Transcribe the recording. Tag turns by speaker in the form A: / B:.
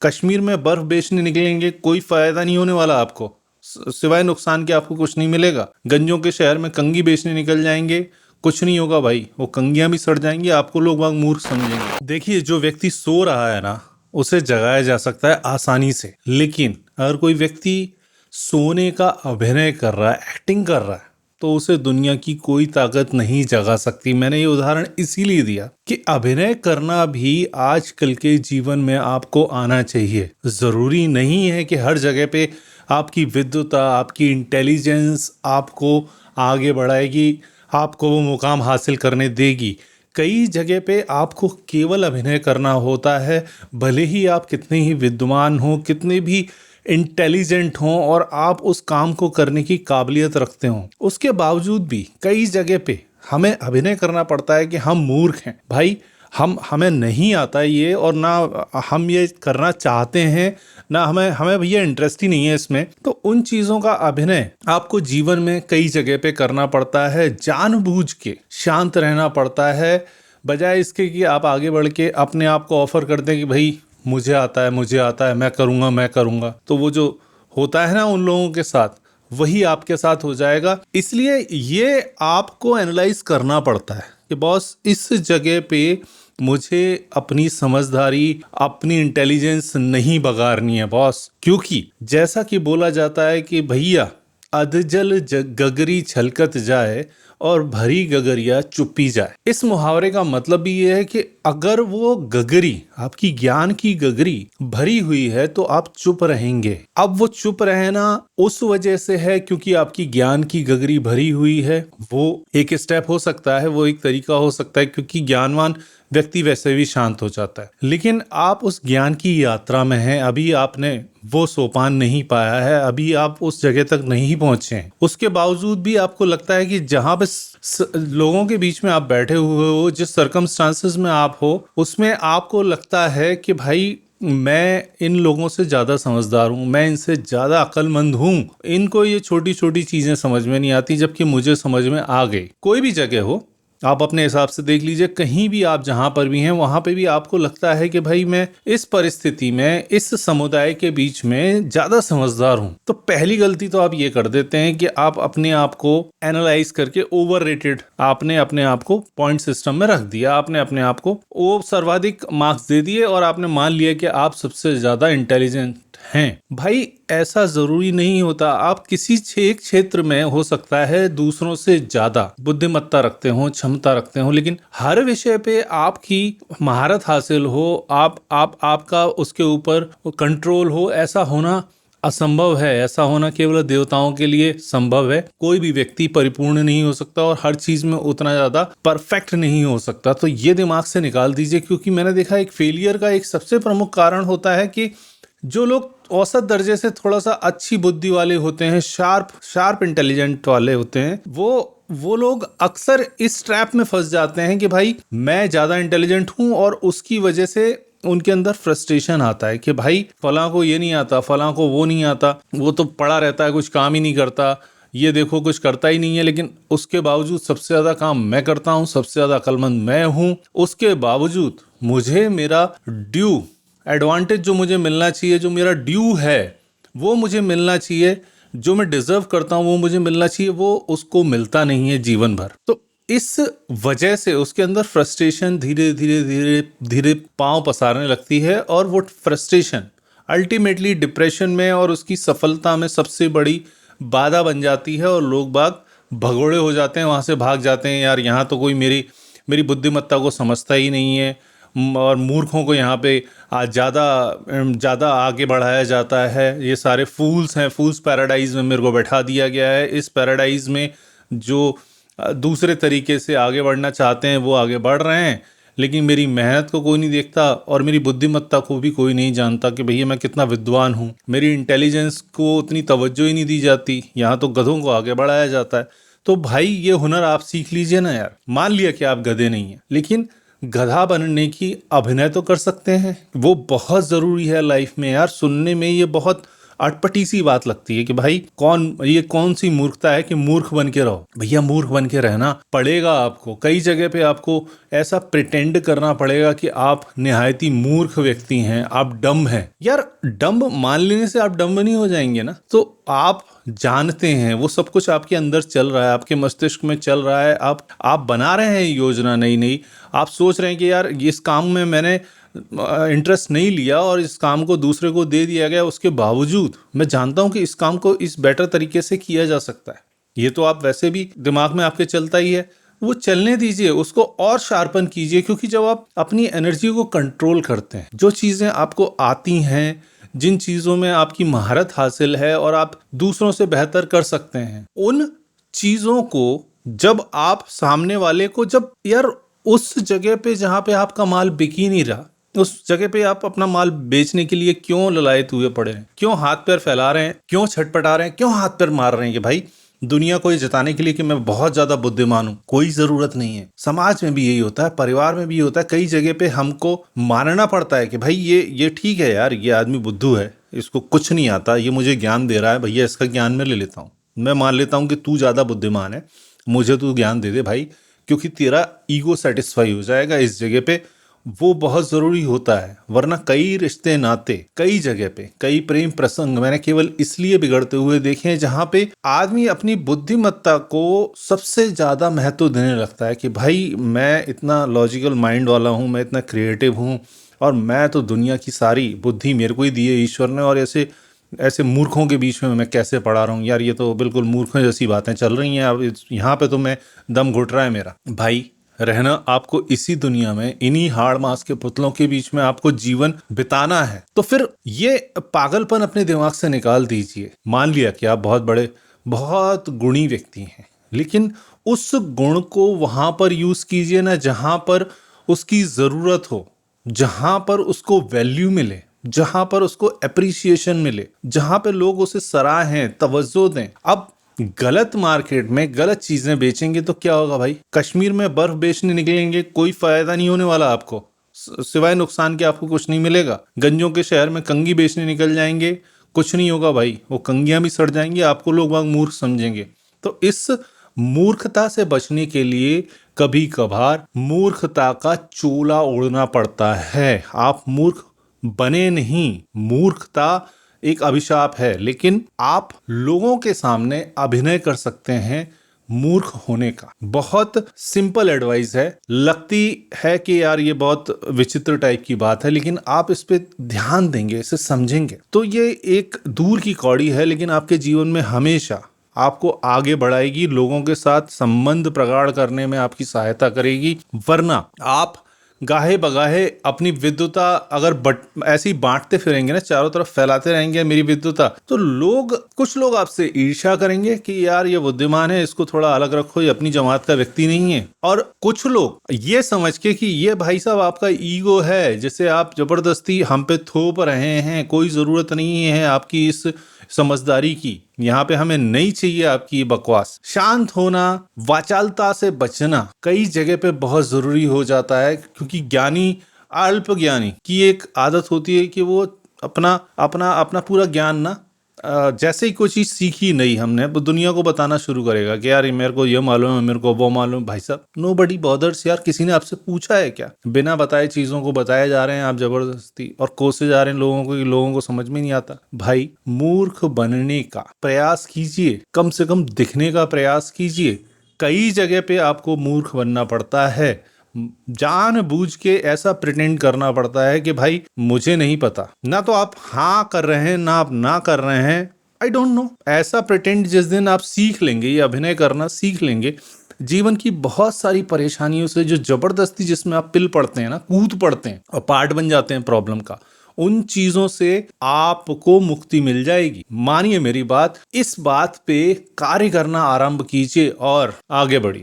A: कश्मीर में बर्फ बेचने निकलेंगे, कोई फायदा नहीं होने वाला आपको, सिवाय नुकसान के आपको कुछ नहीं मिलेगा। गंजों के शहर में कंघी बेचने निकल जाएंगे, कुछ नहीं होगा भाई, वो कंघियां भी सड़ जाएंगी, आपको लोग बाग मूर्ख समझेंगे। देखिए, जो व्यक्ति सो रहा है ना, उसे जगाया जा सकता है आसानी से, लेकिन अगर कोई व्यक्ति सोने का अभिनय कर रहा है, एक्टिंग कर रहा है, तो उसे दुनिया की कोई ताकत नहीं जगा सकती। मैंने ये उदाहरण इसीलिए दिया कि अभिनय करना भी आजकल के जीवन में आपको आना चाहिए। जरूरी नहीं है कि हर जगह पे आपकी विद्वता, आपकी इंटेलिजेंस आपको आगे बढ़ाएगी, आपको वो मुकाम हासिल करने देगी। कई जगह पे आपको केवल अभिनय करना होता है, भले ही आप कितने ही विद्वान हो, कितने भी इंटेलिजेंट हों और आप उस काम को करने की काबिलियत रखते हों, उसके बावजूद भी कई जगह पे हमें अभिनय करना पड़ता है कि हम मूर्ख हैं भाई, हमें नहीं आता ये, और ना हम ये करना चाहते हैं, ना हमें भैया इंटरेस्ट ही नहीं है इसमें। तो उन चीज़ों का अभिनय आपको जीवन में कई जगह पे करना पड़ता है, जानबूझ के शांत रहना पड़ता है, बजाय इसके कि आप आगे बढ़ के अपने आप को ऑफर कर दें कि भाई मुझे आता है, मुझे आता है, मैं करूँगा। तो वो जो होता है ना उन लोगों के साथ, वही आपके साथ हो जाएगा। इसलिए ये आपको एनालाइज करना पड़ता है कि बॉस, इस जगह पे मुझे अपनी समझदारी, अपनी इंटेलिजेंस नहीं बगाड़नी है बॉस, क्योंकि जैसा कि बोला जाता है कि भैया अधजल गगरी छलकत जाए और भरी गगरिया चुप्पी जाए। इस मुहावरे का मतलब भी ये है कि अगर वो गगरी, आपकी ज्ञान की गगरी भरी हुई है तो आप चुप रहेंगे। अब वो चुप रहना उस वजह से है क्योंकि आपकी ज्ञान की गगरी भरी हुई है। वो एक स्टेप हो सकता है, वो एक तरीका हो सकता है, क्योंकि ज्ञानवान व्यक्ति वैसे भी शांत हो जाता है। लेकिन आप उस ज्ञान की यात्रा में हैं, अभी आपने वो सोपान नहीं पाया है, अभी आप उस जगह तक नहीं पहुंचे हैं। उसके बावजूद भी आपको लगता है कि जहां पे लोगों के बीच में आप बैठे हुए हो, जिस सर्कमस्टांसेस में आप हो, उसमें आपको लगता है कि भाई मैं इन लोगों से ज्यादा समझदार हूँ, मैं इनसे ज्यादा अक्लमंद हूँ, इनको ये छोटी छोटी चीजें समझ में नहीं आती, जबकि मुझे समझ में आ गई। कोई भी जगह हो, आप अपने हिसाब से देख लीजिए, कहीं भी आप जहां पर भी हैं वहां पे भी आपको लगता है कि भाई मैं इस परिस्थिति में, इस समुदाय के बीच में ज्यादा समझदार हूं। तो पहली गलती तो आप ये कर देते हैं कि आप अपने आप को एनालाइज करके ओवररेटेड, आपने अपने आप को पॉइंट सिस्टम में रख दिया, आपने अपने आप को वो सर्वाधिक मार्क्स दे दिए और आपने मान लिया कि आप सबसे ज्यादा इंटेलिजेंट हैं। भाई ऐसा जरूरी नहीं होता। आप किसी एक क्षेत्र में हो सकता है दूसरों से ज्यादा बुद्धिमत्ता रखते हो, क्षमता रखते हो, लेकिन हर विषय पे आपकी महारत हासिल हो, आपका उसके ऊपर कंट्रोल हो, ऐसा होना असंभव है। ऐसा होना केवल देवताओं के लिए संभव है। कोई भी व्यक्ति परिपूर्ण नहीं हो सकता और हर चीज में उतना ज्यादा परफेक्ट नहीं हो सकता। तो ये दिमाग से निकाल दीजिए, क्योंकि मैंने देखा एक फेलियर का एक सबसे प्रमुख कारण होता है कि जो लोग औसत दर्जे से थोड़ा सा अच्छी बुद्धि वाले होते हैं, शार्प इंटेलिजेंट वाले होते हैं, वो लोग अक्सर इस ट्रैप में फंस जाते हैं कि भाई मैं ज्यादा इंटेलिजेंट हूं, और उसकी वजह से उनके अंदर फ्रस्ट्रेशन आता है कि भाई फलां को ये नहीं आता, फलां को वो नहीं आता, वो तो पड़ा रहता है, कुछ काम ही नहीं करता, ये देखो कुछ करता ही नहीं है, लेकिन उसके बावजूद सबसे ज्यादा काम मैं करता हूँ, सबसे ज्यादा अक्लमंद मैं हूँ, उसके बावजूद मुझे मेरा ड्यू एडवांटेज जो मुझे मिलना चाहिए, जो मेरा ड्यू है वो मुझे मिलना चाहिए, जो मैं डिजर्व करता हूँ वो मुझे मिलना चाहिए, वो उसको मिलता नहीं है जीवन भर। तो इस वजह से उसके अंदर फ्रस्ट्रेशन धीरे धीरे धीरे धीरे पांव पसारने लगती है, और वो फ्रस्ट्रेशन अल्टीमेटली डिप्रेशन में और उसकी सफलता में सबसे बड़ी बाधा बन जाती है, और लोग बाग भगोड़े हो जाते हैं, वहां से भाग जाते हैं। यार यहाँ तो कोई मेरी बुद्धिमत्ता को समझता ही नहीं है, और मूर्खों को यहाँ पे ज़्यादा आगे बढ़ाया जाता है। ये सारे फूल्स हैं, फूल्स पैराडाइज में मेरे को बैठा दिया गया है। इस पैराडाइज में जो दूसरे तरीके से आगे बढ़ना चाहते हैं वो आगे बढ़ रहे हैं, लेकिन मेरी मेहनत को कोई नहीं देखता और मेरी बुद्धिमत्ता को भी कोई नहीं जानता कि भैया मैं कितना विद्वान हूँ। मेरी इंटेलिजेंस को उतनी तवज्जो ही नहीं दी जाती, यहाँ तो गधों को आगे बढ़ाया जाता है। तो भाई ये हुनर आप सीख लीजिए ना यार। मान लिया कि आप गधे नहीं हैं, लेकिन गधा बनने की अभिनय तो कर सकते हैं। वो बहुत ज़रूरी है लाइफ में यार। सुनने में ये बहुत अटपटी सी बात लगती है कि भाई ये कौन सी मूर्खता है कि मूर्ख बन के रहो। भैया मूर्ख बन के रहना पड़ेगा आपको, कई जगह पे आपको ऐसा प्रिटेंड करना पड़ेगा कि आप निहायती मूर्ख व्यक्ति हैं, आप डम्ब हैं। यार डम्ब मान लेने से आप डम्ब नहीं हो जाएंगे ना। तो आप जानते हैं वो सब कुछ आपके अंदर चल रहा है, आपके मस्तिष्क में चल रहा है, आप बना रहे हैं योजना नई नई, आप सोच रहे हैं कि यार इस काम में मैंने इंटरेस्ट नहीं लिया और इस काम को दूसरे को दे दिया गया, उसके बावजूद मैं जानता हूं कि इस काम को इस बेटर तरीके से किया जा सकता है। ये तो आप वैसे भी दिमाग में आपके चलता ही है, वो चलने दीजिए, उसको और शार्पन कीजिए। क्योंकि जब आप अपनी एनर्जी को कंट्रोल करते हैं, जो चीजें आपको आती हैं, जिन चीजों में आपकी महारत हासिल है और आप दूसरों से बेहतर कर सकते हैं, उन चीजों को जब आप सामने वाले को, जब यार उस जगह पे जहां पे आपका माल बिक ही नहीं रहा, उस जगह पे आप अपना माल बेचने के लिए क्यों ललायत हुए पड़े हैं, क्यों हाथ पैर फैला रहे हैं, क्यों छटपटा रहे हैं, क्यों हाथ पैर मार रहे हैं कि भाई दुनिया को ये जताने के लिए कि मैं बहुत ज्यादा बुद्धिमान हूं। कोई जरूरत नहीं है। समाज में भी यही होता है, परिवार में भी होता है, कई जगह पे हमको मानना पड़ता है कि भाई ये ठीक है यार, ये आदमी बुद्धू है, इसको कुछ नहीं आता, ये मुझे ज्ञान दे रहा है, भैया इसका ज्ञान मैं ले लेता हूँ। मैं मान लेता हूँ कि तू ज्यादा बुद्धिमान है, मुझे तू ज्ञान दे दे भाई, क्योंकि तेरा ईगो सेटिस्फाई हो जाएगा इस जगह पे। वो बहुत जरूरी होता है, वरना कई रिश्ते नाते, कई जगह पे कई प्रेम प्रसंग मैंने केवल इसलिए बिगड़ते हुए देखे हैं जहां पे आदमी अपनी बुद्धिमत्ता को सबसे ज्यादा महत्व देने लगता है कि भाई मैं इतना लॉजिकल माइंड वाला हूं, मैं इतना क्रिएटिव हूं और मैं तो दुनिया की सारी बुद्धि मेरे को ही दी है ईश्वर ने, और ऐसे ऐसे मूर्खों के बीच में मैं कैसे पड़ा रहा हूँ यार, ये तो बिल्कुल मूर्खों जैसी बातें चल रही हैं। अब यहाँ पे तो मैं दम घुट रहा है मेरा। भाई रहना आपको इसी दुनिया में, इन्हीं हाड़ मांस के पुतलों के बीच में आपको जीवन बिताना है, तो फिर ये पागलपन अपने दिमाग से निकाल दीजिए। मान लिया कि आप बहुत बड़े, बहुत गुणी व्यक्ति हैं, लेकिन उस गुण को वहां पर यूज कीजिए ना जहां पर उसकी जरूरत हो, जहां पर उसको वैल्यू मिले, जहां पर उसको अप्रिसिएशन मिले, जहां पे लोग उसे सराहें, तवज्जो दें। अब गलत मार्केट में गलत चीजें बेचेंगे तो क्या होगा भाई? कश्मीर में बर्फ बेचने निकलेंगे, कोई फायदा नहीं होने वाला आपको, सिवाय नुकसान के आपको कुछ नहीं मिलेगा। गंजों के शहर में कंगी बेचने निकल जाएंगे, कुछ नहीं होगा भाई, वो कंगियां भी सड़ जाएंगी, आपको लोग वहां मूर्ख समझेंगे। तो इस मूर्खता से बचने के लिए कभी कभार मूर्खता का चोला ओढ़ना पड़ता है। आप मूर्ख बने नहीं, मूर्खता एक अभिशाप है, लेकिन आप लोगों के सामने अभिनय कर सकते हैं मूर्ख होने का। बहुत सिंपल एडवाइस है, लगती है कि यार ये बहुत विचित्र टाइप की बात है, लेकिन आप इस पे ध्यान देंगे, इसे समझेंगे तो ये एक दूर की कौड़ी है, लेकिन आपके जीवन में हमेशा आपको आगे बढ़ाएगी, लोगों के साथ संबंध प्रगाढ़ करने में आपकी सहायता करेगी। वरना आप गाहे बगाहे अपनी विद्वता अगर ऐसे ही बांटते फिरेंगे ना, चारों तरफ फैलाते रहेंगे मेरी विद्वता, तो कुछ लोग आपसे ईर्ष्या करेंगे कि यार ये बुद्धिमान है, इसको थोड़ा अलग रखो, ये अपनी जमात का व्यक्ति नहीं है। और कुछ लोग ये समझ के कि ये भाई साहब आपका ईगो है जिसे आप जबरदस्ती हम पे थोप रहे हैं, कोई जरूरत नहीं है आपकी इस समझदारी की, यहाँ पे हमें नहीं चाहिए आपकी बकवास। शांत होना, वाचालता से बचना कई जगह पे बहुत जरूरी हो जाता है, क्योंकि ज्ञानी, अल्प ज्ञानी की एक आदत होती है कि वो अपना अपना अपना पूरा ज्ञान ना, जैसे ही कोई चीज सीखी नहीं हमने, वो दुनिया को बताना शुरू करेगा कि यार मेरे को ये मालूम है, मेरे को वो मालूम। भाई साहब नोबडी बॉदर्स यार, किसी ने आपसे पूछा है क्या? बिना बताए चीजों को बताए जा रहे हैं आप जबरदस्ती, और कोसे जा रहे हैं लोगों को कि लोगों को समझ में नहीं आता। भाई मूर्ख बनने का प्रयास कीजिए, कम से कम दिखने का प्रयास कीजिए। कई जगह पे आपको मूर्ख बनना पड़ता है, जानबूझ के ऐसा प्रिटेंड करना पड़ता है कि भाई मुझे नहीं पता, ना तो आप हाँ कर रहे हैं ना आप ना कर रहे हैं, आई डोंट नो। ऐसा प्रिटेंड जिस दिन आप सीख लेंगे, ये अभिनय करना सीख लेंगे, जीवन की बहुत सारी परेशानियों से जो जबरदस्ती जिसमें आप पिल पड़ते हैं ना, कूद पड़ते हैं और पार्ट बन जाते हैं प्रॉब्लम का, उन चीजों से आपको मुक्ति मिल जाएगी। मानिए मेरी बात, इस बात पे कार्य करना आरंभ कीजिए और आगे बढ़िए।